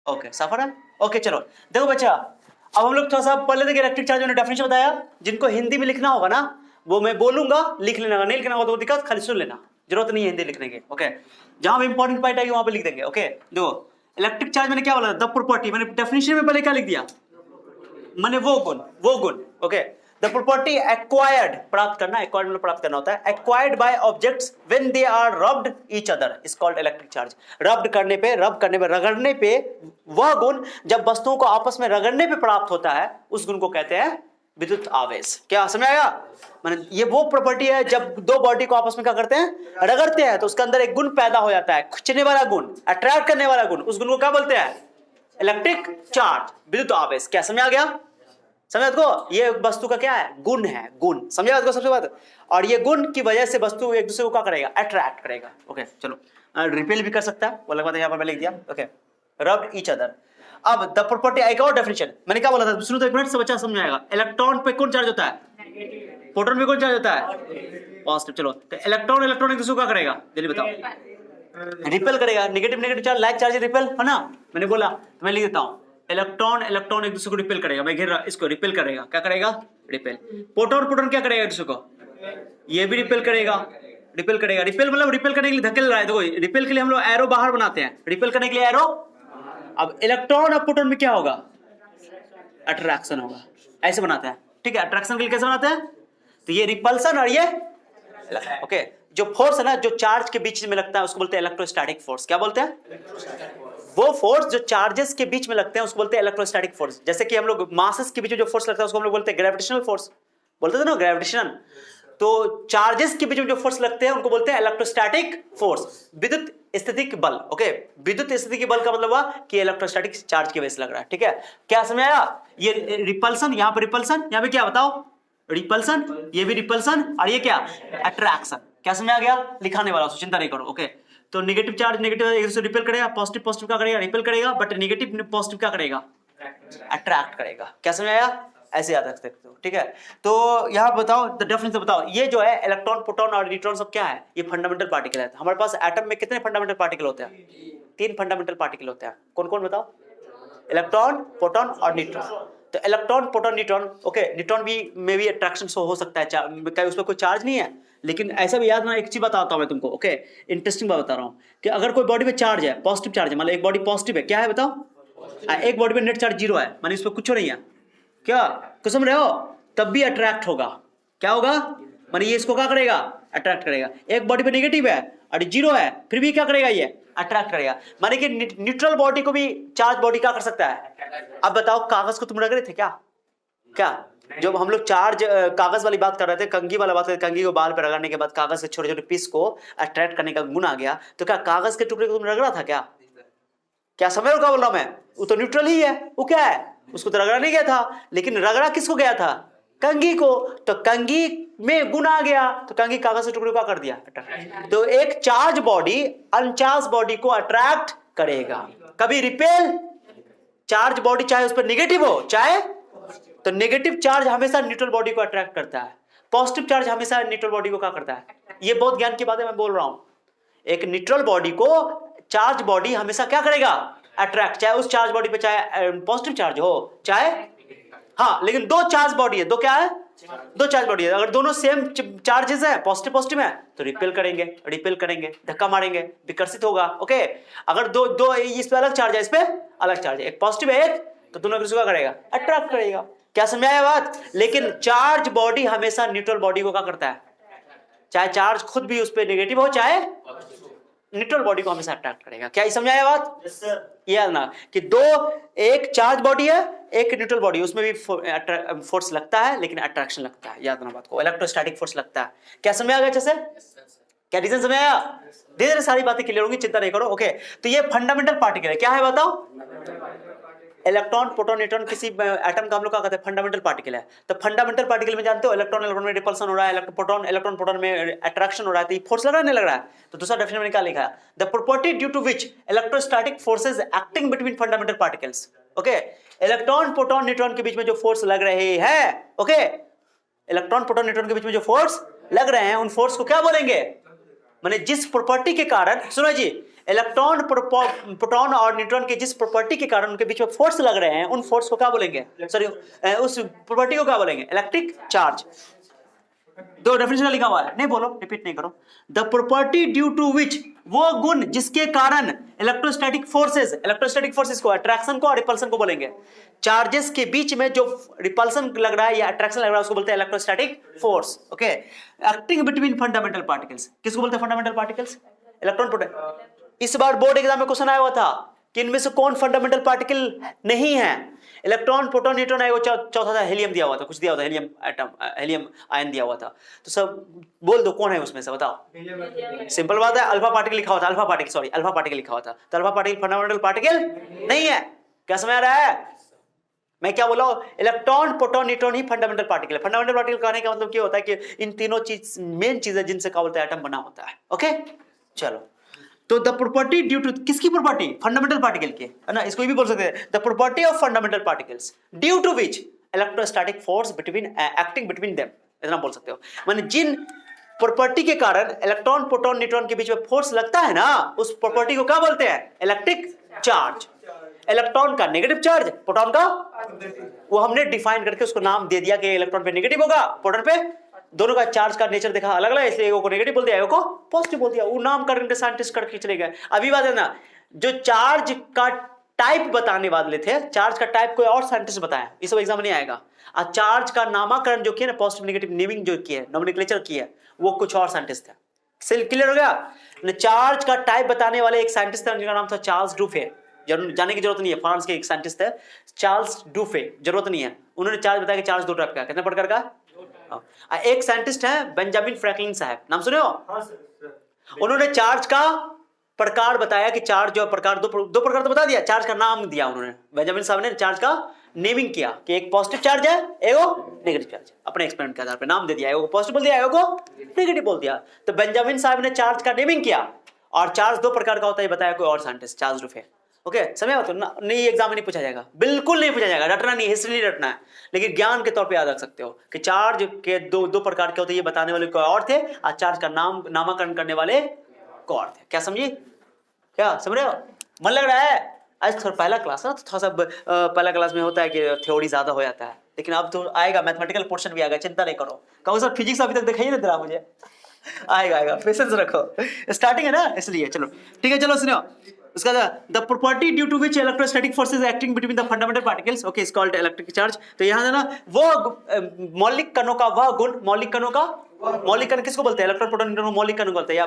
Okay सफर है। Okay चलो देखो बच्चा, अब हम लोग थोड़ा सा पहले देखिए इलेक्ट्रिक चार्ज मैंने डेफिनेशन बताया, जिनको हिंदी में लिखना होगा ना वो मैं बोलूंगा लिख लेना, नहीं लिखना होगा तो दिक्कत, खाली सुन लेना, जरूरत नहीं है हिंदी लिखने की। ओके जहां भी इंपॉर्टेंट पॉइंट आएगी वहां पे लिख देंगे। ओके देखो इलेक्ट्रिक चार्ज मैंने क्या बोला, द प्रॉपर्टी, मैंने डेफिनेशन में पहले क्या लिख दिया, मैंने वो गुण। ओके द प्रॉपर्टी एक्वायर्ड, प्राप्त करना, एक्वायर्ड मतलब प्राप्त करना होता है, acquired by objects when they are rubbed each other is called electric charge. Rub करने पे, रगड़ने पे, वह गुण जब वस्तुओं को आपस में रगड़ने पे प्राप्त होता है उस गुण को कहते हैं विद्युत आवेश। क्या समझ आया? माने ये वो प्रॉपर्टी है जब दो बॉडी को आपस में क्या करते हैं, रगड़ते हैं, तो उसके अंदर एक गुण पैदा हो जाता है, खींचने वाला गुण, अट्रैक्ट करने वाला गुण, उस गुण को क्या बोलते हैं, इलेक्ट्रिक चार्ज, विद्युत आवेश। क्या समझ आ गया? समझा को? ये वस्तु का क्या है, गुण है, गुण। समझा को सबसे बात? और ये गुण की वजह से वस्तु एक दूसरे को क्या करेगा, अट्रैक्ट करेगा। ओके चलो रिपेल भी कर सकता है, वो अलग बात है, यहाँ पर मैंने लिख दिया। Okay rubbed each other. अब द प्रॉपर्टी, एक और डेफिनेशन मैंने क्या बोला था, सुनो तो एक मिनट से बच्चा समझ आएगा। इलेक्ट्रॉन पे कौन चार्ज होता है, प्रोटॉन पे कौन चार्ज होता है, पॉजिटिव। चलो तो इलेक्ट्रॉन एक दूसरे को क्या करेगा, जल्दी बताओ, रिपेल करेगा। Negative charge, like charge repel है ना, मैंने बोला तो मैं लिख देता हूं, इलेक्ट्रॉन एक दूसरे को रिपेल करेगा, मैं घेर रहा इसको, रिपेल करेगा, क्या करेगा, रिपेल। प्रोटॉन क्या करेगा एक दूसरे को, ये भी रिपेल करेगा, रिपेल मतलब रिपेल करने के लिए धकेल रहा है। देखो रिपेल के लिए हम लोग एरो बाहर बनाते हैं, रिपेल करने के लिए एरो। अब इलेक्ट्रॉन और प्रोटॉन में क्या होगा, अट्रैक्शन होगा, ऐसे बनाते हैं। ठीक है, अट्रैक्शन के लिए कैसे बनाते हैं, तो ये रिपल्सन और ये ओके। जो फोर्स है ना जो चार्ज के बीच में लगता है उसको बोलते हैं इलेक्ट्रोस्टैटिक फोर्स। क्या बोलते हैं, वो फोर्स जो चार्जेस के बीच में लगते हैं उसको बोलते हैं इलेक्ट्रोस्टैटिक फोर्स। जैसे कि हम लोग मासेस के बीच में जो फोर्स लगता है उसको हम लोग बोलते हैं ग्रेविटेशनल फोर्स, बोलते थे ना ग्रेविटेशन। तो चार्जेस के बीच में जो फोर्स लगते हैं उनको बोलते हैं इलेक्ट्रोस्टैटिक फोर्स, विद्युत स्थितिक बल। ओके विद्युत स्थितिक बल का मतलब हुआ कि इलेक्ट्रोस्टैटिक चार्ज की वजह से लग रहा है। ठीक है, क्या समझ आया? ये रिपल्सन, यहाँ पे रिपल्सन, यहाँ पे क्या बताओ, रिपल्सन, ये भी रिपल्सन, और ये क्या, अट्रैक्शन। क्या समझ आ गया? लिखाने वाला चिंता नहीं करो। ओके तो नेगेटिव चार्ज नेगेटिव एक दूसरे रिपेल करेगा, पॉजिटिव क्या करेगा, रिपेल करेगा, बट नेगेटिव पॉजिटिव क्या करेगा, अट्रैक्ट करेगा। क्या समझ आया? ऐसे याद रख सकते हो। ठीक है, तो यहाँ बताओ डेफिनेशन बताओ, ये जो है इलेक्ट्रॉन प्रोटॉन और न्यूट्रॉन सब क्या है, ये फंडामेंटल पार्टिकल है। हमारे पास एटम में कितने फंडामेंटल पार्टिकल होते हैं, 3 फंडामेंटल पार्टिकल होते हैं। कौन कौन बताओ, इलेक्ट्रॉन प्रोटॉन और न्यूट्रॉन। तो electron proton neutron, okay neutron भी में भी अट्रैक्शन हो सकता है, क्या उसमें कोई चार्ज नहीं है, लेकिन ऐसा भी याद ना, एक चीज बताता हूं मैं तुमको। ओके इंटरेस्टिंग बात बता रहा हूं कि अगर कोई बॉडी में चार्ज है, पॉजिटिव चार्ज है, मतलब एक बॉडी पॉजिटिव है, क्या है बताओ, एक बॉडी में नेट चार्ज 0 है, माने इस पर कुछ नहीं है, क्या कुछ समझ रहे हो, तब भी अट्रैक्ट होगा। क्या होगा, माने ये इसको क्या करेगा, अट्रैक्ट करेगा। एक बॉडी पे नेगेटिव है और 0 है, फिर भी क्या करेगा, ये अट्रैक्ट करेगा। माने कि न्यूट्रल बॉडी को भी चार्ज बॉडी क्या कर सकता है। अब बताओ कागज को तुम रख रहे थे क्या, जब हम लोग चार्ज कागज वाली बात कर रहे थे, कंघी वाला बात कर रहे थे, कंघी को बाल पे रगड़ने के बाद कागज के छोटे छोटे पीस को अट्रैक्ट करने का गुण आ गया, तो क्या कागज के टुकड़े को तुम रगड़ा था क्या समझ लो क्या बोल रहा हूं मैं, वो तो न्यूट्रल ही है, वो क्या है, उसको तो रगड़ा नहीं गया था, लेकिन रगड़ा किसको गया था, कंघी को, तो कंघी में गुण आ गया, तो कंघी कागज के टुकड़े को कर दिया। तो एक चार्ज बॉडी अनचार्ज बॉडी को अट्रैक्ट करेगा, कभी रिपेल। चार्ज बॉडी चाहे उस पर नेगेटिव हो चाहे, तो नेगेटिव चार्ज हमेशा न्यूट्रल बॉडी को अट्रैक्ट करता है, पॉजिटिव चार्ज हमेशा न्यूट्रल बॉडी को क्या करता है। ये बहुत ज्ञान की बात है मैं बोल रहा हूं। एक न्यूट्रल बॉडी को चार्ज बॉडी हमेशा क्या करेगा, अट्रैक्ट, चाहे उस चार्ज बॉडी पे चाहे पॉजिटिव चार्ज हो चाहे, हाँ लेकिन दो चार्ज बॉडी है, दो क्या है, दो चार्ज बॉडी है, अगर दोनों सेम चार्जेस है, पॉजिटिव पॉजिटिव है, तो रिपेल करेंगे, धक्का मारेंगे, विकर्षित होगा। ओके अगर दो इस पे अलग चार्ज है, इस पे अलग चार्ज है, एक पॉजिटिव है एक, तो दोनों क्या करेगा, अट्रैक्ट करेगा। क्या समझाया बात? लेकिन चार्ज बॉडी हमेशा न्यूट्रल बॉडी को क्या करता है, चाहे चार्ज खुद भी उस पर नेगेटिव हो चाहे, न्यूट्रल बॉडी को हमेशा अट्रैक्ट करेगा। क्या समझाया बात? yes, याद ना कि एक चार्ज बॉडी है एक न्यूट्रल बॉडी, उसमें भी फोर्स लगता है लेकिन अट्रैक्शन लगता है, याद ना बात को, इलेक्ट्रोस्टैटिक फोर्स लगता है। क्या समझ आ गया अच्छे से? क्या रीजन समझ आया? धीरे धीरे सारी बातें क्लियर होंगी, चिंता नहीं करो। ओके तो ये फंडामेंटल पार्टिकल है, क्या है बताओ, इलेक्ट्रॉन प्रोटॉन न्यूट्रॉन, किसी एटम का हम लोग क्या कहते हैं, फंडामेंटल पार्टिकल है। तो फंडामेंटल पार्टिकल में जानते हो इलेक्ट्रॉन में रिपल्सन हो रहा है, इलेक्ट्रॉन प्रोटॉन में अट्रैक्शन हो रहा है, तो फोर्स लग रहा है नहीं लग रहा है। तो दूसरा डेफिनेशन में क्या लिखा है, the property due to which electrostatic forces acting between fundamental particles. Okay electron proton neutron के बीच में जो फोर्स लग रहे हैं, ओके इलेक्ट्रॉन प्रोटॉन न्यूट्रॉन के बीच में जो फोर्स लग रहे हैं, उन फोर्स को क्या बोलेंगे, माने जिस प्रॉपर्टी के कारण, सुनो जी, इलेक्ट्रॉन, प्रोटॉन और न्यूट्रॉन के जिस प्रॉपर्टी के कारण उनके बीच में फोर्स लग रहे हैं, उन फोर्स को क्या बोलेंगे, सॉरी उस प्रॉपर्टी को क्या बोलेंगे, इलेक्ट्रिक चार्ज। दो डेफिनेशन लिखा हुआ है, नहीं बोलो, रिपीट नहीं करो। द प्रॉपर्टी ड्यू टू विच, वो गुण जिसके कारण इलेक्ट्रोस्टैटिक फोर्सेस को, अट्रैक्शन को और रिपल्सन को बोलेंगे। चार्जेस के बीच में जो रिपल्सन लग रहा है या अट्रैक्शन लग रहा है उसको बोलते हैं electrostatic force. Okay, acting between fundamental particles, किसको बोलते हैं फंडामेंटल पार्टिकल्स, इलेक्ट्रॉन प्रोटॉन। इस बार बोर्ड एग्जाम में क्वेश्चन आया हुआ था कि इनमें से कौन फंडामेंटल पार्टिकल नहीं है। इलेक्ट्रॉन, प्रोटॉन, न्यूट्रॉन है, वो चौथा था हीलियम दिया हुआ था, कुछ दिया हुआ था, हीलियम एटम, हीलियम आयन दिया हुआ था। तो सब बोल दो कौन है उसमें से, बताओ। सिंपल बात है, अल्फा पार्टिकल लिखा हुआ था, अल्फा पार्टिकल लिखा हुआ था। तो अल्फा पार्टिकल फंडामेंटल पार्टिकल नहीं है। क्या समझ आ रहा है मैं क्या बोला? इलेक्ट्रॉन, प्रोटॉन, न्यूट्रॉन ही फंडामेंटल पार्टिकल है। फंडामेंटल पार्टिकल कहने का मतलब क्या होता है कि इन तीनों चीज मेन चीज है जिनसे क्या बोलते हैं एटम बना होता है। ओके चलो, तो द प्रॉपर्टी ड्यू टू, किसकी प्रॉपर्टी? फंडामेंटल पार्टिकल की, है ना, इसको भी बोल सकते हैं the property of fundamental particles due to which electrostatic force between acting between them, इतना बोल सकते हो। माने जिन प्रॉपर्टी के कारण इलेक्ट्रॉन, प्रोटॉन, न्यूट्रॉन के बीच में फोर्स लगता है ना, उस प्रॉपर्टी को क्या बोलते हैं? Electric charge. इलेक्ट्रॉन का नेगेटिव चार्ज, प्रोटॉन का, वो हमने डिफाइन करके उसको नाम दे दिया कि इलेक्ट्रॉन पे नेगेटिव होगा, प्रोटॉन पे, दोनों का चार्ज का नेचर देखा अलग अलग है, इसलिए एगो को नेगेटिव बोल दिया, एगो को पॉजिटिव बोल दिया। वो नाम करके साइंटिस्ट करके चले गए। अभी बात है ना, जो चार्ज का टाइप बताने वाले थे, चार्ज का टाइप कोई और साइंटिस्ट बताया, ये सब एग्जाम नहीं आएगा। और चार्ज का नामकरण जो किया ना, पॉजिटिव नेगेटिव नेमिंग जो किया, नोमेनक्लेचर किया, वो कुछ और साइंटिस्ट थे। क्लियर हो गया? चार्ज का टाइप बताने वाले एक साइंटिस्ट थे जिनका नाम था चार्ल्स डुफे। जाने की जरूरत नहीं है, फ्रांस के एक साइंटिस्ट है चार्ल्स डुफे, जरूरत नहीं है। उन्होंने चार्ज बताया कि चार्ज दो टाइप का, कितने प्रकार का। एक साइंटिस्ट है बेंजामिन फ्रैंकलिन साहब, नाम सुने हो? हाँ सर। उन्होंने चार्ज का प्रकार बताया कि चार्ज जो प्रकार, दो प्रकार तो बता दिया, चार्ज का नाम दिया उन्होंने। बेंजामिन साहब ने चार्ज का नेमिंग किया कि एक पॉजिटिव चार्ज है, एगो नेगेटिव चार्ज, अपने एक्सपेरिमेंट के आधार पर नाम दे दिया, एगो पॉजिटिव बोल दिया, एगो नेगेटिव बोल दिया। तो बेंजामिन साहब ने चार्ज का नेमिंग किया, और चार्ज दो प्रकार का होता है बताया कोई और साइंटिस्ट, चार्ल्स डुफे। ओके समझ आओ? तो नहीं, एग्जाम में नहीं पूछा जाएगा, बिल्कुल नहीं पूछा जाएगा, रटना नहीं, हिस्ट्री नहीं रटना है, लेकिन ज्ञान के तौर पे याद रख सकते हो कि चार्ज के दो प्रकार के होते हैं, ये बताने वाले कोई और थे, और चार्ज का नामकरण करने वाले कोई और थे। क्या समझिए? क्या समझ रहे हो? मन लग रहा है? आज थोड़ा पहला क्लास है, तो थोड़ा सा पहला क्लास में होता है कि थ्योरी ज्यादा हो जाता है, लेकिन अब तो आएगा, मैथमेटिकल पोर्शन भी आएगा, चिंता नहीं करो। कहो सर फिजिक्स अभी तक दिखाई नहीं दे रहा मुझे। आएगा, पेशेंस रखो, स्टार्टिंग है ना इसलिए। चलो ठीक है, चलो सुनो। उसका the property due to which electrostatic forces acting between the fundamental particles, okay, is called electric charge. तो यहाँ है ना, वो मौलिक कणों का वह गुण, मौलिक कणों का, मौलिक कण किसको बोलते हैं? इलेक्ट्रॉन, प्रोटॉन, न्यूट्रॉन मौलिक कण बोलते हैं, या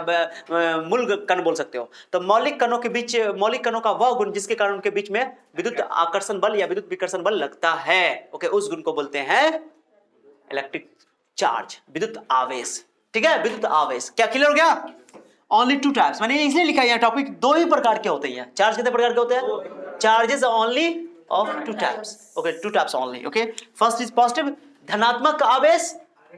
मूल कण बोल सकते हो। तो मौलिक कणों के बीच, मौलिक कणों का वह गुण जिसके कारण उनके बीच में विद्युत आकर्षण बल या विद्युत विकर्षण बल लगता है, ओके, उस गुण को बोलते हैं इलेक्ट्रिक चार्ज, विद्युत आवेश। ठीक है, विद्युत आवेश। क्या क्लियर हो गया? ओनली टू टाइप्स, मैंने इसलिए लिखा है टॉपिक, दो ही प्रकार के होते हैं। चार्ज कितने प्रकार के होते हैं? Charges only of two types, okay, two types only. Okay, first is positive, धनात्मक आवेश,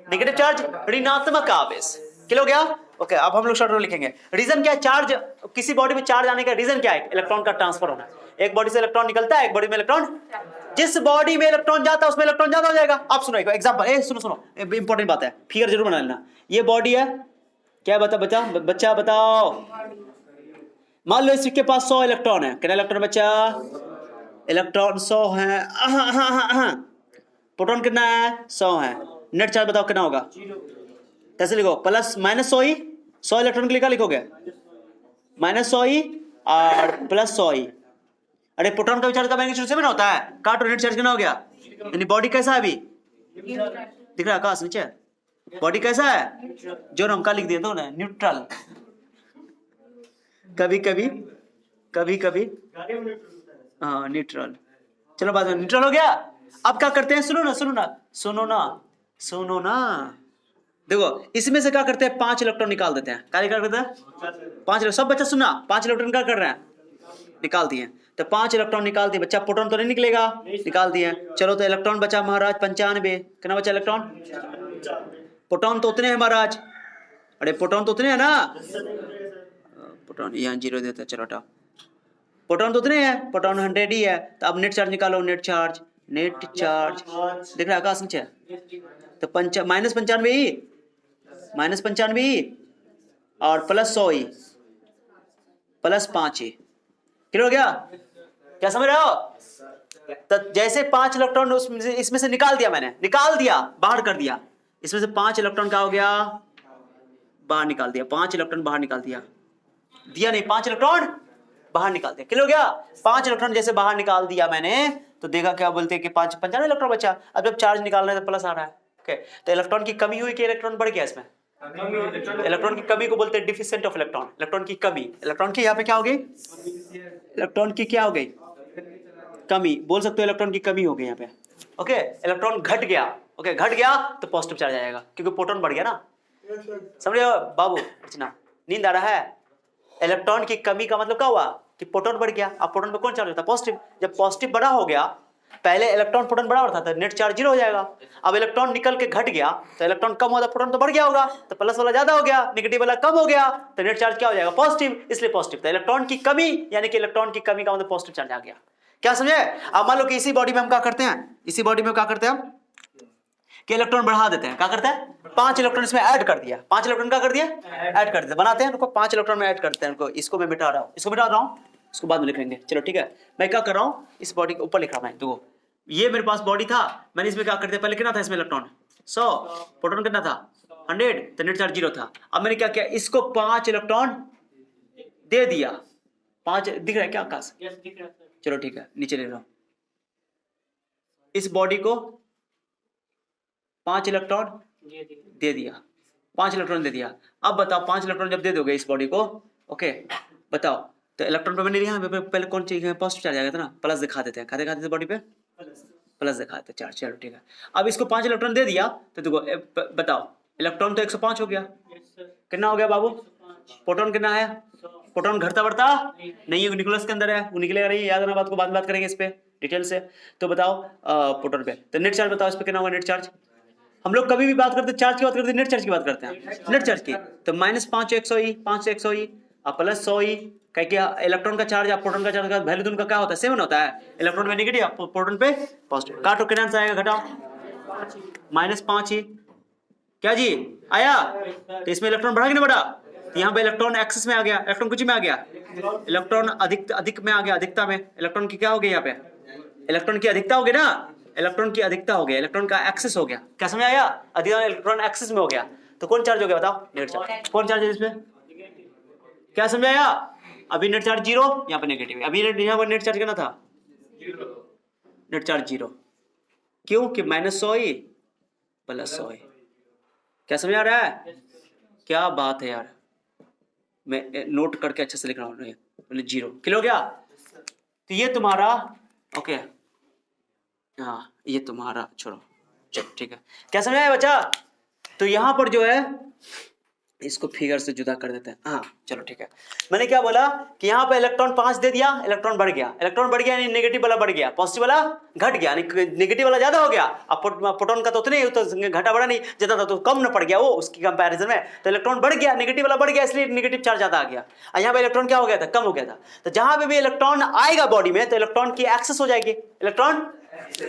नेगेटिव चार्ज, ऋणात्मक आवेश। क्लियर हो गया? ओके, अब हम लोग शॉर्ट में लिखेंगे। रीजन क्या है? चार्ज, किसी बॉडी में चार्ज आने का रीजन क्या है? इलेक्ट्रॉन का ट्रांसफर होना। एक बॉडी से इलेक्ट्रॉन निकलता है, एक बॉडी में इलेक्ट्रॉन, जिस बॉडी में इलेक्ट्रॉन जाता है उसमें इलेक्ट्रॉन ज्यादा हो जाएगा। आप सुनो एग्जांपल, सुनो इंपॉर्टेंट बात है, फिगर जरूर बना लेना। ये बॉडी है, क्या बच्चा बताओ, मान लो इसके पास 100 इलेक्ट्रॉन है। कितना इलेक्ट्रॉन बच्चा? इलेक्ट्रॉन 100 है। प्रोटॉन कितना है? 100 है। नेट चार्ज बताओ कितना होगा? कैसे लिखो? प्लस माइनस 100 ही, 100 इलेक्ट्रॉन के लिए क्या लिखोगे? माइनस 100 ही और प्लस 100 ही। अरे प्रोटॉन का चार्ज का मैग्नीट्यूड सेम होता है, काटो, नेट चार्ज कितना हो गया? यानी बॉडी कैसा है? अभी दिख रहा है आकाश नीचे? बॉडी कैसा है? जो हम का लिख दिए तो ना, न्यूट्रल। कभी कभी हाँ न्यूट्रल। चलो बाद में न्यूट्रल हो गया। अब क्या करते हैं? सुनो ना, देखो इसमें से क्या करते हैं? 5 इलेक्ट्रॉन निकाल देते हैं। क्या करते हैं? 5, सब बच्चा सुनना, 5 इलेक्ट्रॉन क्या कर रहे हैं? निकाल दिए। तो 5 इलेक्ट्रॉन निकाल दिए बच्चा, प्रोटॉन तो नहीं निकलेगा, निकाल दिए। चलो तो इलेक्ट्रॉन बचा महाराज 95। कितना बचा इलेक्ट्रॉन? प्रोटॉन तो उतने हैं महाराज, अरे प्रोटॉन तो उतने हैं ना, प्रोटॉन यहाँ 0 देते हैं, चलो हटाओ, प्रोटॉन तो उतने हैं, प्रोटॉन 100 ही है। तो अब नेट चार्ज निकालो, नेट चार्ज दिख रहा है आकाश नीचे? तो -95 ही, और प्लस 100 ई प्लस 5 ई। क्लियर हो गया? क्या समझ रहे हो? तो जैसे 5 इलेक्ट्रॉन इसमें से निकाल दिया, मैंने निकाल दिया, बाहर कर दिया, इसमें से 5 इलेक्ट्रॉन क्या हो गया, बाहर निकाल दिया, 5 इलेक्ट्रॉन बाहर निकाल दिया, दिया नहीं, 5 इलेक्ट्रॉन बाहर निकाल दिया। क्लियर हो गया? 5 इलेक्ट्रॉन जैसे बाहर निकाल दिया मैंने, तो देखा क्या बोलते हैं कि 95 इलेक्ट्रॉन बचा। अब जब चार्ज निकालना है तो प्लस आ रहा है। ओके, तो इलेक्ट्रॉन की कमी हुई कि इलेक्ट्रॉन बढ़ गया? इसमें इलेक्ट्रॉन की कमी को बोलते हैं डिफिशिएंट ऑफ इलेक्ट्रॉन। इलेक्ट्रॉन की कमी, इलेक्ट्रॉन की यहाँ पे क्या हो गई, इलेक्ट्रॉन की क्या हो गई, कमी बोल सकते हो, इलेक्ट्रॉन की कमी हो गई यहाँ पे। ओके, इलेक्ट्रॉन घट गया। ओके, घट गया तो पॉजिटिव चार्ज आएगा क्योंकि प्रोटॉन बढ़ गया ना। समझ रहे हो बाबू? अर्चना, नींद आ रहा है? इलेक्ट्रॉन की कमी का मतलब क्या हुआ कि प्रोटॉन बढ़ गया। अब प्रोटॉन पे कौन चार्ज होता है, पॉजिटिव। जब पॉजिटिव बड़ा हो गया, पहले इलेक्ट्रॉन प्रोटॉन बड़ा होता था, नेट चार्ज 0 हो जाएगा। अब इलेक्ट्रॉन निकल के घट गया तो इलेक्ट्रॉन कम होता, प्रोटॉन तो बढ़ गया होगा, तो प्लस वाला ज्यादा हो गया, नेगेटिव वाला कम हो गया, तो नेट चार्ज क्या हो जाएगा, पॉजिटिव, इसलिए पॉजिटिव। तो इलेक्ट्रॉन की कमी यानी कि इलेक्ट्रॉन की कमी का मतलब पॉजिटिव चार्ज आ गया। क्या समझे? अब मान लो कि इसी बॉडी में हम क्या करते हैं, इसी बॉडी में क्या करते हैं हम कि इलेक्ट्रॉन बढ़ा देते हैं। क्या करते हैं, 5 इलेक्ट्रॉन इसमें ऐड कर दिया, 5 इलेक्ट्रॉन क्या कर दिया, ऐड कर देते, बनाते हैं उनको 5 इलेक्ट्रॉन में ऐड करते हैं उनको। इसको मैं मिटा रहा हूँ, इसको मिटा रहा हूँ, इसको बाद में लिख लेंगे। चलो ठीक है, मैं क्या कर रहा हूँ, इस बॉडी के ऊपर लिख रहा हूँ मैं। देखो ये मेरे पास बॉडी था, मैंने इसमें क्या कर दिया, पहले कितना था इसमें इलेक्ट्रॉन 100, प्रोटॉन कितना था 100, तो नेट चार्ज 0 था। अब मैंने क्या किया, इसको 5 इलेक्ट्रॉन दे दिया। 5 दिख रहा है क्या आकाश? चलो ठीक है, नीचे ले रहा हूँ। इस बॉडी को 5 इलेक्ट्रॉन दे दिया, 5 इलेक्ट्रॉन दे दिया। अब बताओ 5 इलेक्ट्रॉन जब दे दोगे इस बॉडी को, ओके बताओ, तो इलेक्ट्रॉन पे मैंने लिया पहले कौन चाहिए, पॉजिटिव चार्ज आएगा था ना, प्लस दिखा देते हैं, क्या दिखा देते बॉडी पे, प्लस दिखा देते चार्ज। चलो ठीक है, अब इसको 5 इलेक्ट्रॉन दे दिया तो देखो बताओ, इलेक्ट्रॉन तो 105 हो गया, कितना हो गया बाबू, प्रोटॉन कितना है, प्रोटॉन घटता बढ़ता नहीं है, न्यूक्लियस के अंदर है, वो निकलेगा नहीं, याद रखना बात को, बाद में बात करेंगे इस पे डिटेल से। तो बताओ प्रोटॉन पे, तो नेट चार्ज बताओ इस पे कितना होगा नेट चार्ज। हम लोग कभी भी बात करते हैं चार्ज की बात करते हैं, नेट चार्ज की बात करते हैं, नेट चार्ज की। तो -5 100 ई, 5 100 ई और प्लस 100 ई, क्या इलेक्ट्रॉन का चार्ज और प्रोटॉन का चार्ज का वैल्यू दोनों का क्या होता है, सेम होता है। इलेक्ट्रॉन पे नेगेटिव, प्रोटॉन पे पॉजिटिव। काटो, कितना आंसर आएगा, घटाओ, -5 ई। क्या जी आया? तो इसमें इलेक्ट्रॉन बढ़ा कि नहीं बढ़ा, तो यहाँ पे इलेक्ट्रॉन एक्सेस में आ गया, इलेक्ट्रॉन कुछ में आ गया, इलेक्ट्रॉन अधिक में आ गया, अधिकता में। इलेक्ट्रॉन की क्या हो गई यहाँ पे, इलेक्ट्रॉन की अधिकता हो गई ना, इलेक्ट्रॉन की अधिकता हो गया, इलेक्ट्रॉन का एक्सेस हो गया। क्या समझ आया? अधिकता इलेक्ट्रॉन एक्सेस में हो गया, तो कौन चार्ज हो गया बताओ, नेट चार्ज। कौन चार्ज है इसमें, क्या समझ आया? अभी नेट चार्ज 0, यहाँ पे नेगेटिव है। अभी यहाँ पर नेट चार्ज कितना था, नेट चार्ज 0, क्यों कि -100 ई प्लस 100 ई। क्या समझ आ रहा है? क्या बात है यार, मैं नोट करके अच्छे से लिख रहा हूँ, 0 किलो हो गया। तो ये तुम्हारा ओके, हाँ ये तुम्हारा, छोड़ो चलो ठीक है। क्या समझ आया बच्चा? तो यहाँ पर जो है इसको फिगर से जुदा कर देते हैं। हाँ चलो ठीक है, मैंने क्या बोला कि यहाँ पे इलेक्ट्रॉन 5 दे दिया, इलेक्ट्रॉन बढ़ गया, इलेक्ट्रॉन बढ़ गया यानी नेगेटिव वाला बढ़ गया, पॉजिटिव वाला घट गया, नेगेटिव वाला ज्यादा हो गया। अब प्रोटॉन का तो उतने तो घटा बढ़ा नहीं, ज्यादा था तो कम न पड़ गया वो उसकी कंपैरिजन में, तो इलेक्ट्रॉन बढ़ गया, नेगेटिव वाला बढ़ गया, इसलिए नेगेटिव चार्ज ज्यादा आ गया। और यहाँ पे इलेक्ट्रॉन क्या हो गया था, कम हो गया था। तो जहां पे भी इलेक्ट्रॉन आएगा बॉडी में तो इलेक्ट्रॉन की एक्सेस हो जाएगी, इलेक्ट्रॉन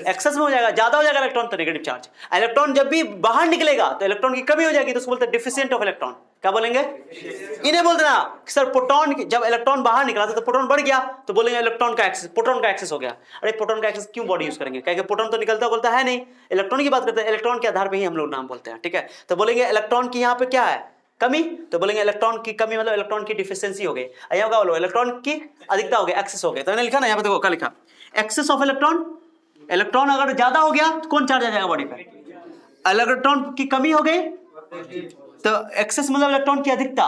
एक्सेस में हो जाएगा, ज्यादा हो जाएगा इलेक्ट्रॉन तो नेगेटिव चार्ज। इलेक्ट्रॉन जब भी बाहर निकलेगा तो इलेक्ट्रॉन की कमी हो जाएगी, तो उसको बोलते हैं डिफिशिएंट ऑफ इलेक्ट्रॉन। क्या बोलेंगे, इन्हें बोलते ना सर प्रोटॉन, जब इलेक्ट्रॉन बाहर निकला था तो प्रोटॉन बढ़ गया, तो बोलेंगे इलेक्ट्रॉन का एक्सेस, प्रोटॉन का एक्सेस हो गया। अरे प्रोटॉन का एक्सेस क्यों बॉडी यूज करेंगे, क्योंकि प्रोटॉन तो निकलता बोलता है नहीं, इलेक्ट्रॉन की बात करते हैं, इलेक्ट्रॉन के आधार पर ही हम लोग नाम बोलते हैं, ठीक है। तो बोलेंगे इलेक्ट्रॉन की यहाँ पे क्या है, कमी, तो बोलेंगे इलेक्ट्रॉन की कमी मतलब इलेक्ट्रॉन की डिफिशियंसी हो गई। यहाँ क्या बोलो, इलेक्ट्रॉन की अधिकता हो गई, एक्सेस हो गया। तो मैंने लिखा ना यहाँ पे, देखो क्या लिखा, एक्सेस ऑफ इलेक्ट्रॉन, इलेक्ट्रॉन अगर ज्यादा हो गया तो कौन चार्ज आ जाएगा बॉडी पे, इलेक्ट्रॉन की कमी हो गई तो एक्सेस मतलब इलेक्ट्रॉन की अधिकता,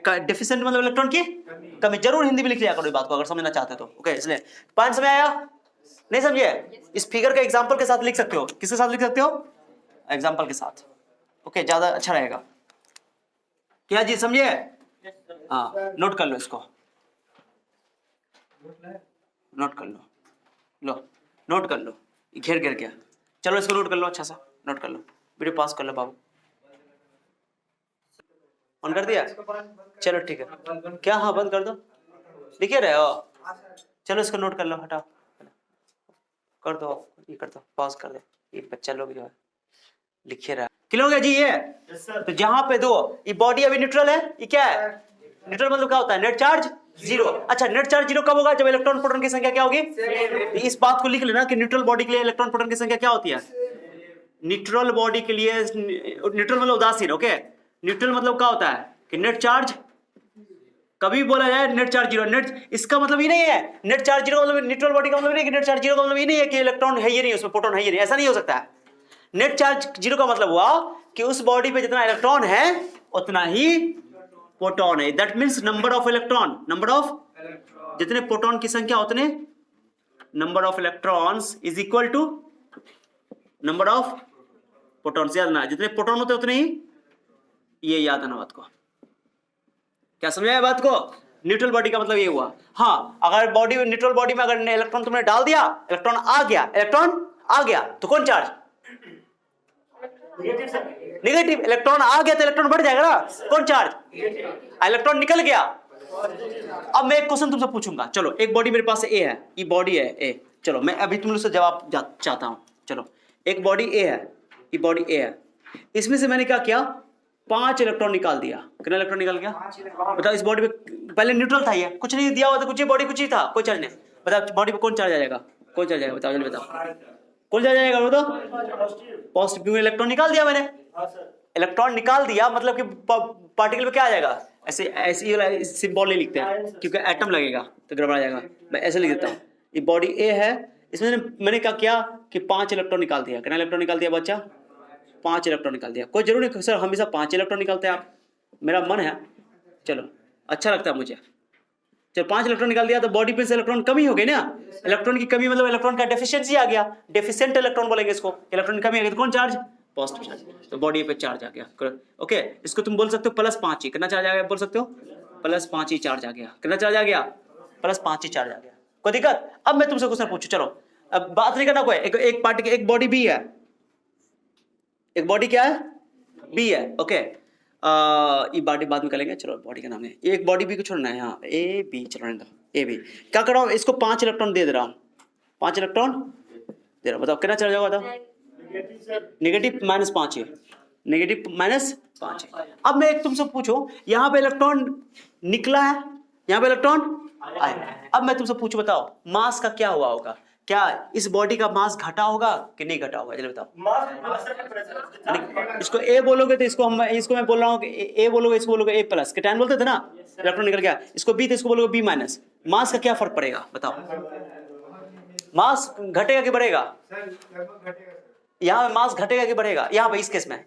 डेफिशिएंट मतलब इलेक्ट्रॉन की कमी। जरूर हिंदी में लिख लिया करो इस बात को अगर समझना चाहते हो तो, ओके। इसलिए पॉइंट समझ आया, नहीं समझे? इस फिगर के एग्जांपल के साथ लिख सकते हो, किसके साथ लिख सकते हो, एग्जांपल के साथ, ओके, ज्यादा अच्छा रहेगा। क्या जी समझे? हाँ नोट कर लो इसको, नोट कर लो, लो नोट कर लो, घेर घेर गया, चलो इसको नोट कर लो, अच्छा सा नोट कर लो, वीडियो पास कर लो बाबू। ऑन कर दिया, चलो ठीक है, क्या हाँ बंद कर दो, लिखे रहे हो, चलो इसको नोट कर लो, हटाओ कर दो, ये कर दो, पॉज कर दो, ये बच्चा लोग जो है लिखिए रहा, क्लियर हो गया जी ये? तो जहां पे दो, ये बॉडी अभी न्यूट्रल है, ये क्या है? न्यूट्रल मतलब क्या होता है? Net charge zero. अच्छा, नेट चार्ज जीरो कब होगा? जब इलेक्ट्रॉन प्रोटॉन की संख्या क्या होगी? तो इस बात को लिख लेना कि न्यूट्रल बॉडी के लिए इलेक्ट्रॉन प्रोटॉन की संख्या क्या होती है? न्यूट्रल बॉडी के लिए, न्यूट्रल मतलब उदासीन, ओके। न्यूट्रल मतलब क्या होता है कि नेट चार्ज, कभी बोला जाए नेट चार्ज जीरो, नेट इसका मतलब ये नहीं है नेट चार्ज जीरो मतलब न्यूट्रल बॉडी का मतलब नहीं कि नेट चार्ज जीरो का मतलब ये नहीं है कि इलेक्ट्रॉन है ये नहीं, उसमें प्रोटॉन है ये नहीं, ऐसा नहीं हो सकता है। नेट चार्ज जीरो का मतलब हुआ कि उस बॉडी पे जितना इलेक्ट्रॉन है उतना ही प्रोटॉन है। That means number of electron, number of, जितने प्रोटॉन की संख्या उतने number of electrons is equal to number of protons. याद ना, जितने प्रोटॉन होते उतने ही, ये याद आना बात को। क्या समझाया बात को? न्यूट्रल बॉडी का मतलब ये हुआ। हाँ, अगर बॉडी, न्यूट्रल बॉडी में अगर इलेक्ट्रॉन तुमने डाल दिया, इलेक्ट्रॉन आ गया, इलेक्ट्रॉन आ गया तो कौन चार्ज? नेगेटिव। इलेक्ट्रॉन आ गया तो इलेक्ट्रॉन बढ़ जाएगा ना, कौन चार्ज? इलेक्ट्रॉन निकल गया। अब मैं एक क्वेश्चन तुमसे पूछूंगा, चलो एक बॉडी मेरे पास ए है, ये बॉडी है ए, चलो मैं अभी तुम लोग से जवाब चाहता हूं। चलो एक बॉडी ए है, ये बॉडी ए है, इसमें से मैंने क्या किया? 5 इलेक्ट्रॉन निकाल दिया। कितना इलेक्ट्रॉन निकाल गया बताओ? इस बॉडी में पहले न्यूट्रल था, ये कुछ नहीं दिया हुआ था, कुछ बॉडी कुछ ही था, कोई चार्ज नहीं। बताओ बॉडी पे कौन चार्ज आ जाएगा? कौन चार्ज आएगा? बताओ जल्दी बताओ, कौन चार्ज आएगा? बताओ पॉजिटिव, क्योंकि इलेक्ट्रॉन निकाल दिया मैंने। इलेक्ट्रॉन निकाल दिया मतलब कि पार्टिकल पे क्या आ जाएगा? ऐसे ऐसे सिंबल नहीं लिखते हैं क्योंकि एटम लगेगा तो गड़बड़ा जाएगा, मैं ऐसे लिख देता हूँ। ये बॉडी ए है, इसमें मैंने क्या किया कि 5 इलेक्ट्रॉन निकाल दिया। कितना इलेक्ट्रॉन निकाल दिया बच्चा? 5 इलेक्ट्रॉन निकाल दिया। कोई जरूरी नहीं सर हमेशा 5 इलेक्ट्रॉन निकालते हैं आप, मेरा मन है, चलो अच्छा लगता है मुझे। चलो 5 इलेक्ट्रॉन निकाल दिया तो बॉडी पे से इलेक्ट्रॉन कमी हो गई ना। इलेक्ट्रॉन की कमी मतलब इलेक्ट्रॉन का डेफिशिएंसी आ गया, डेफिशिएंट इलेक्ट्रॉन बोलेंगे इसको। इलेक्ट्रॉन की कमी आ गई तो कौन चार्ज? Positive charge. तो बॉडी पे चार्ज आ गया, ओके। इसको तुम बोल सकते हो +5 ही। कितना चार्ज आ गया बोल सकते हो? +5 ही चार्ज आ गया। कितना चार्ज आ गया? +5 ही चार्ज आ गया। कोई दिक्कत? अब मैं तुमसे क्वेश्चन पूछूं, चलो अब बात नहीं करना कोई, एक पार्टिकल, एक बॉडी बी है, एक बॉडी क्या है? बी है, ओके। ये बॉडी बाद में करेंगे, चलो बॉडी का नाम है, एक बॉडी बी को छोड़ना है यहाँ, ए बी, चलो रहने दो ए बी। क्या कर रहा हूँ? इसको 5 इलेक्ट्रॉन दे रहा हूँ, 5 इलेक्ट्रॉन दे रहा हूँ। बताओ कितना चला जाएगा? बताओ नेगेटिव -5 है, नेगेटिव -5 है। अब मैं एक तुमसे पूछूं, यहाँ पे इलेक्ट्रॉन निकला है, यहाँ पे इलेक्ट्रॉन आया। अब मैं तुमसे पूछूं, बताओ मास का क्या हुआ होगा? क्या इस बॉडी का मास घटा होगा कि नहीं घटा होगा? जल्दी बताओ। इसको ए बोलोगे तो इसको मैं बोल रहा हूँ कि ए बोलोगे, इसको बोलोगे A+, के टाइम बोलते थे ना, इलेक्ट्रॉन निकल गया। इसको बी तो इसको बोलोगे B-। मास का क्या फर्क पड़ेगा बताओ? मास घटेगा कि बढ़ेगा? यहाँ पे मास घटेगा कि बढ़ेगा? यहाँ पे इस केस में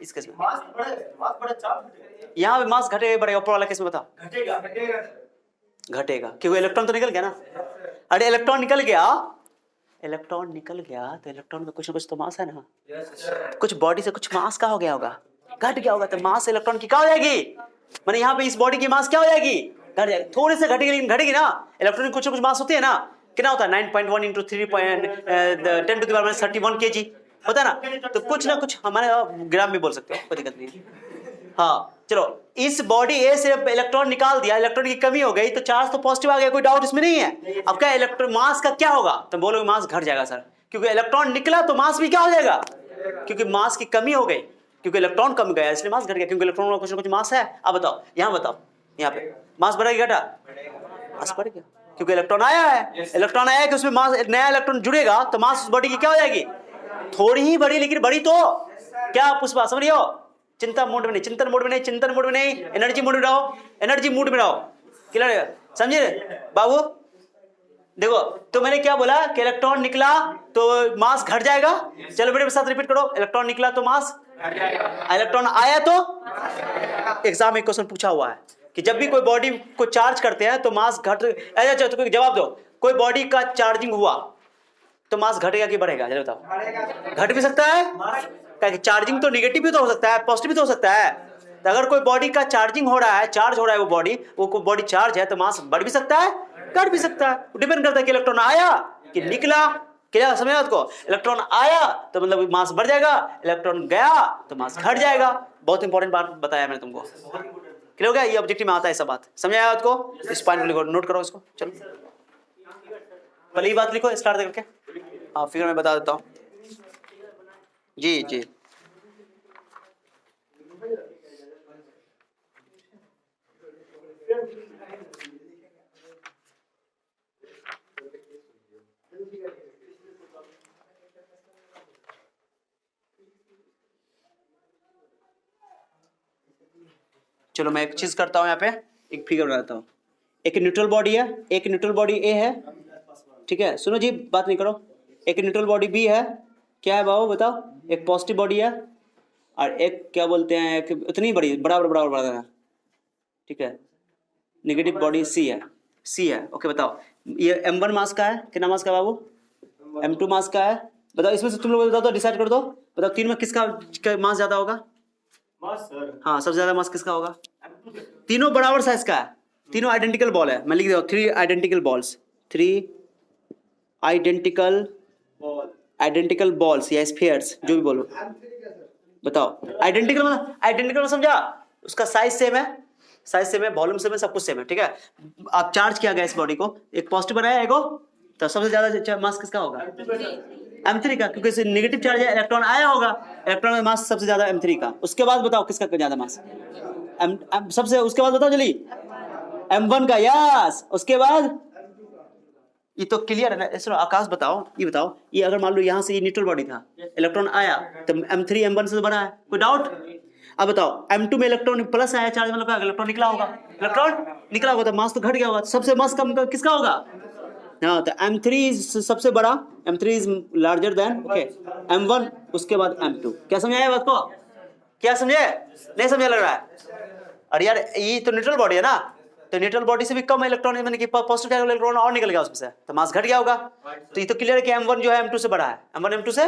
यहाँ पे मास घटेगा बढ़ेगा? ऊपर वाला केस में बताओ। घटेगा, क्योंकि इलेक्ट्रॉन तो निकल गया ना। अरे इलेक्ट्रॉन निकल गया, इलेक्ट्रॉन निकल गया तो इलेक्ट्रॉन का कुछ ना कुछ तो मास है ना। कुछ बॉडी से कुछ मास का हो गया होगा, घट गया होगा, तो मास इलेक्ट्रॉन की क्या हो जाएगी? माने यहाँ पे इस बॉडी की मास क्या हो जाएगी? घट जाएगी। थोड़ी से घटेगी लेकिन घटेगी ना। इलेक्ट्रॉन की कुछ ना कुछ मास होती है ना। कितना होता है? 9.1 × 3.10⁻31 kg होता है ना। तो कुछ ना कुछ हमारे ग्राम में बोल सकते हो, कोई दिक्कत नहीं। हाँ चलो, इस बॉडी ए से इलेक्ट्रॉन निकाल दिया, इलेक्ट्रॉन की कमी हो गई तो चार्ज तो पॉजिटिव आ गया, कोई डाउट इसमें नहीं है। अब क्या इलेक्ट्रॉन मास का क्या होगा? तो बोलोगे मास घट जाएगा सर, क्योंकि इलेक्ट्रॉन निकला तो मास भी क्या हो जाएगा? क्योंकि मास की कमी हो गई, क्योंकि इलेक्ट्रॉन कम गया इसलिए मास घट गया, क्योंकि इलेक्ट्रॉन का कुछ ना कुछ मास है। अब बताओ, यहाँ बताओ, यहाँ पे मास बढ़ा घटा? मास बढ़ गया, क्योंकि इलेक्ट्रॉन आया है। इलेक्ट्रॉन आया है कि उसमें मास, नया इलेक्ट्रॉन जुड़ेगा तो मास उस बॉडी की क्या हो जाएगी? थोड़ी ही बढ़ी, लेकिन बढ़ी तो क्या पुष्पा समझ रही हो? चिंता मोड में नहीं, चिंतन मोड में नहीं, चिंतन मोड में नहीं, एनर्जी मोड में रहो, एनर्जी मूड में रहो। क्लियर? समझे बाबू? देखो तो मैंने क्या बोला कि इलेक्ट्रॉन निकला तो मास घट जाएगा। चलो मेरे साथ रिपीट करो, इलेक्ट्रॉन निकला तो मास घट जाएगा, इलेक्ट्रॉन आया तो। एग्जाम में क्वेश्चन पूछा हुआ है कि जब भी कोई बॉडी को चार्ज करते हैं तो मास घट, ऐसा तो जवाब दो, कोई बॉडी का चार्जिंग हुआ तो मास घटेगा कि बढ़ेगा? जरा बताओ। घट भी सकता है, चार्जिंग तो निगेटिव भी तो हो सकता है, पॉजिटिव भी तो हो सकता है। तो अगर कोई बॉडी का चार्जिंग हो रहा है, चार्ज हो रहा है, वो बॉडी चार्ज है तो मास बढ़ भी सकता है, घट भी सकता है। डिपेंड करता है कि इलेक्ट्रॉन आया कि निकला। क्या समझ आपको? इलेक्ट्रॉन आया तो मतलब मास बढ़ जाएगा, इलेक्ट्रॉन गया तो मास घट जाएगा। बहुत इंपॉर्टेंट बात बताया मैंने तुमको। क्लियर हो गया? ये ऑब्जेक्टिव में आता है सब बात। समझ आया आपको? इस पॉइंट को लिखो, नोट करो इसको। चलो पहले ये बात लिखो स्टार्ट करके। हाँ फिगर में बता देता हूँ जी जी। चलो मैं एक चीज करता हूं, यहाँ पे एक फिगर बनाता हूं। एक न्यूट्रल बॉडी है, एक न्यूट्रल बॉडी ए है, ठीक है, सुनो जी बात नहीं करो। एक न्यूट्रल बॉडी बी है, क्या है बाबू बताओ। एक पॉजिटिव बॉडी है और एक क्या बोलते हैं, एक उतनी बड़ी बराबर बराबर बराबर है, ठीक है, नेगेटिव बॉडी सी है, सी है। ओके बताओ, ये M1 मास का है, कितना मास का बाबू, M2 मास का है। बताओ इसमें से तुम लोग बताओ तो डिसाइड कर दो, बताओ तीन में किसका मास ज्यादा होगा। हाँ सबसे ज्यादा मास किसका होगा। तीनों बराबर साइज का है, तीनों आइडेंटिकल बॉल है। मैं लिख देता हूँ 3 आइडेंटिकल बॉल्स, 3 आइडेंटिकल बॉल्स या स्फीयर्स जो भी बोलो। बताओ आइडेंटिकल मतलब आइडेंटिकल समझा, उसका साइज सेम है, साइज सेम है, वॉल्यूम सेम है, सब कुछ सेम है, ठीक है। आप चार्ज किया गया इस बॉडी को, एक पॉजिटिव बनाया एगो, तो सबसे ज्यादा मास किसका होगा, M3 का, क्योंकि इसे नेगेटिव चार्ज है, इलेक्ट्रॉन आया होगा, इलेक्ट्रॉन का मास सबसे ज्यादा M3 का। उसके बाद बताओ किसका ज्यादा मास, सबसे उसके बाद बताओ जल्दी, M1 का, यस। उसके बाद ये तो क्लियर है ना। चलो आकाश बताओ, ये बताओ, ये अगर मान लो यहाँ से ये न्यूट्रल बॉडी था, इलेक्ट्रॉन आया तो M3 M1 से बना है, कोई डाउट। अब बताओ M2 में इलेक्ट्रॉन प्लस आया चार्ज, मतलब इलेक्ट्रॉन निकला होगा, इलेक्ट्रॉन निकला होगा तो मास तो घट गया होगा, तो सबसे मास कम किसका होगा। हाँ तो M3 सबसे बड़ा, M3 is larger than okay M1, उसके बाद M2। क्या समझाया बात को, क्या समझे, नहीं समझा लग रहा है। अरे यार ये तो न्यूट्रल बॉडी है ना, तो न्यूट्रल बॉडी से भी कम इलेक्ट्रॉन, यानी कि पॉजिटिव इलेक्ट्रॉन और निकल गया उसमें से, तो मास घट गया होगा। तो ये तो क्लियर है कि M1 जो है M2 से बड़ा है, M1 M2 से,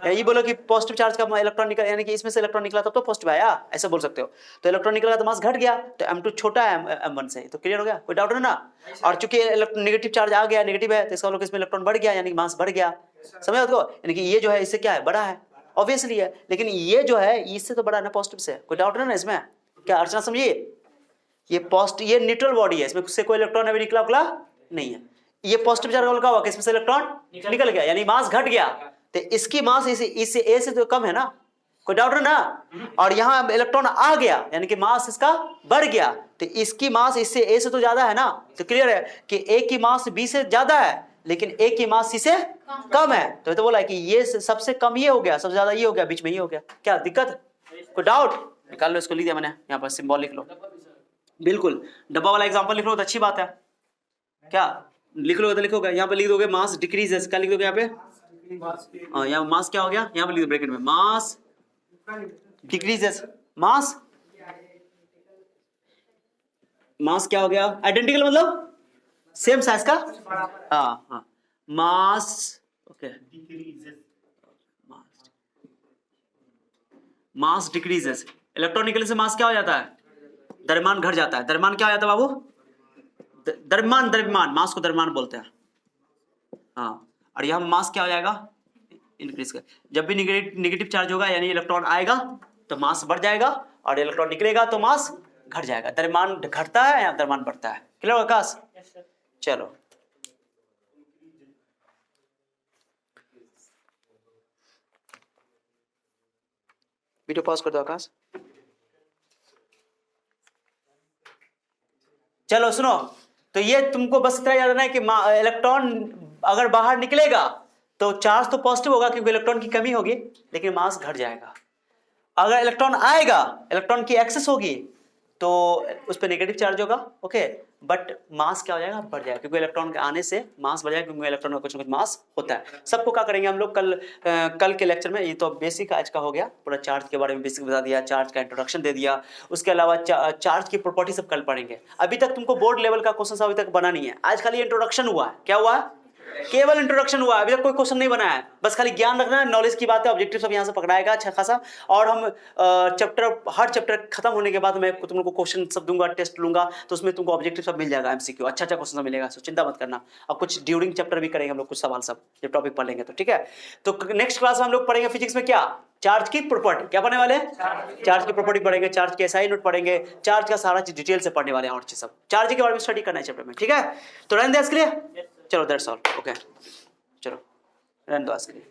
ये बोलो कि पॉजिटिव चार्ज का इलेक्ट्रॉन निकल, यानी कि इसमें से इलेक्ट्रॉन निकला तब तो पॉजिटिव आया, ऐसा बोल सकते हो। तो इलेक्ट्रॉन निकला तो मास घट गया, तो M2 छोटा है M1 से, तो क्लियर हो गया, कोई डाउट है ना। और चूंकि नेगेटिव चार्ज आ गया, नेगेटिव है, तो इसका मतलब इसमें इलेक्ट्रॉन बढ़ गया, यानी कि मास बढ़ गया, समझ उसको, यानी कि ये जो है इससे क्या है, बड़ा है, ऑब्वियसली है। लेकिन ये जो है इससे तो बड़ा है ना पॉजिटिव से, कोई डाउट है ना इसमें। क्या अर्चना समझिए, ये ये न्यूट्रल बॉडी है, इसमें से कोई इलेक्ट्रॉन अभी निकला उकला नहीं है। ये पॉजिटिव चार्ज वाला हुआ कि इसमें से इलेक्ट्रॉन निकल गया, यानी मास घट गया, तो इसकी मास इससे ए से तो कम है ना, कोई डाउट है ना। और यहाँ इलेक्ट्रॉन आ गया, यानी कि मास इसका बढ़ गया, तो इसकी मास इससे ए से तो ज्यादा है ना। तो क्लियर है कि ए की मास बी से ज्यादा है, लेकिन ए की मास सी से कम है। तो बोला कि ये सबसे कम ये हो गया, सबसे ज्यादा ये हो गया, बीच में ये हो गया। क्या दिक्कत, कोई डाउट, निकाल लो इसको, लिख दिया मैंने, यहाँ पर सिंबल लिख लो, बिल्कुल डब्बा वाला एग्जांपल लिख लो तो अच्छी बात है। क्या लिख लोगे तो लिखोगे, यहाँ पे लिख दोगे मास डिक्रीजेस, क्या लिख दोगे यहाँ पे, यहाँ मास क्या हो गया, यहाँ पे लिख दो ब्रैकेट में, मास डिक्रीजेस, मास क्या हो गया, आइडेंटिकल मतलब सेम साइज का, हाँ हाँ, मास ओके, मास डिक्रीजेस, इलेक्ट्रॉन निकलने से मास क्या हो जाता है, द्रव्यमान घट जाता है। द्रव्यमान क्या हो जाता है बाबू, द्रव्यमान, मास को द्रव्यमान बोलते हैं, हाँ। और यहाँ मास क्या हो जाएगा, इंक्रीज कर, जब भी नेगेटिव चार्ज होगा यानी इलेक्ट्रॉन आएगा तो मास बढ़ जाएगा, और इलेक्ट्रॉन निकलेगा तो मास घट जाएगा। द्रव्यमान घटता है या द्रव्यमान बढ़ता है, क्लियर हो आकाश। चलो वीडियो पॉज कर दो आकाश। चलो सुनो, तो ये तुमको बस इतना याद रखना है कि इलेक्ट्रॉन अगर बाहर निकलेगा तो चार्ज तो पॉजिटिव होगा क्योंकि इलेक्ट्रॉन की कमी होगी, लेकिन मास घट जाएगा। अगर इलेक्ट्रॉन आएगा, इलेक्ट्रॉन की एक्सेस होगी तो उस पर नेगेटिव चार्ज होगा, ओके, बट मास क्या हो जाएगा, बढ़ जाएगा, क्योंकि इलेक्ट्रॉन के आने से मास बढ़ जाएगा, क्योंकि इलेक्ट्रॉन का कुछ ना कुछ मास होता है। सबको क्या करेंगे हम लोग कल के लेक्चर में, ये तो बेसिक आज का हो गया, पूरा चार्ज के बारे में बेसिक बता दिया, चार्ज का इंट्रोडक्शन दे दिया, उसके अलावा चार्ज की प्रॉपर्टी सब कल पढ़ेंगे। अभी तक तुमको बोर्ड लेवल का क्वेश्चन अभी तक बना नहीं है, आज खाली इंट्रोडक्शन हुआ है। क्या हुआ है, केवल इंट्रोडक्शन हुआ है, अभी तक कोई क्वेश्चन नहीं बनाया है, बस खाली ज्ञान रखना है, नॉलेज की बात है, ऑब्जेक्टिव सब यहाँ से पकड़ाएगा अच्छा खासा। और हम हर चैप्टर खत्म होने के बाद मैं तुम लोग को क्वेश्चन सब दूंगा, टेस्ट लूंगा, तो उसमें तुमको ऑब्जेक्टिव सब मिल जाएगा, एमसीक्यू अच्छा क्वेश्चन सब मिलेगा, सो चिंता मत करना। और कुछ ड्यूरिंग चैप्टर भी करेंगे हम लोग, कुछ सवाल सब जब टॉपिक पढ़ लेंगे तो ठीक है। तो नेक्स्ट क्लास में हम लोग पढ़ेंगे फिजिक्स में क्या, चार्ज की प्रॉपर्टी। क्या पढ़ने वाले हैं, चार्ज की प्रॉपर्टी पढ़ेंगे, चार्ज के एसआई नोट पढ़ेंगे, चार्ज का सारा चीज डिटेल से पढ़ने वाले हैं, और चीज सब चार्ज के बारे में स्टडी करना है चैप्टर में, ठीक है। तो रहने दे इसके लिए, चलो दैट्स ऑल, ओके, चलो रहने दो आज के लिए।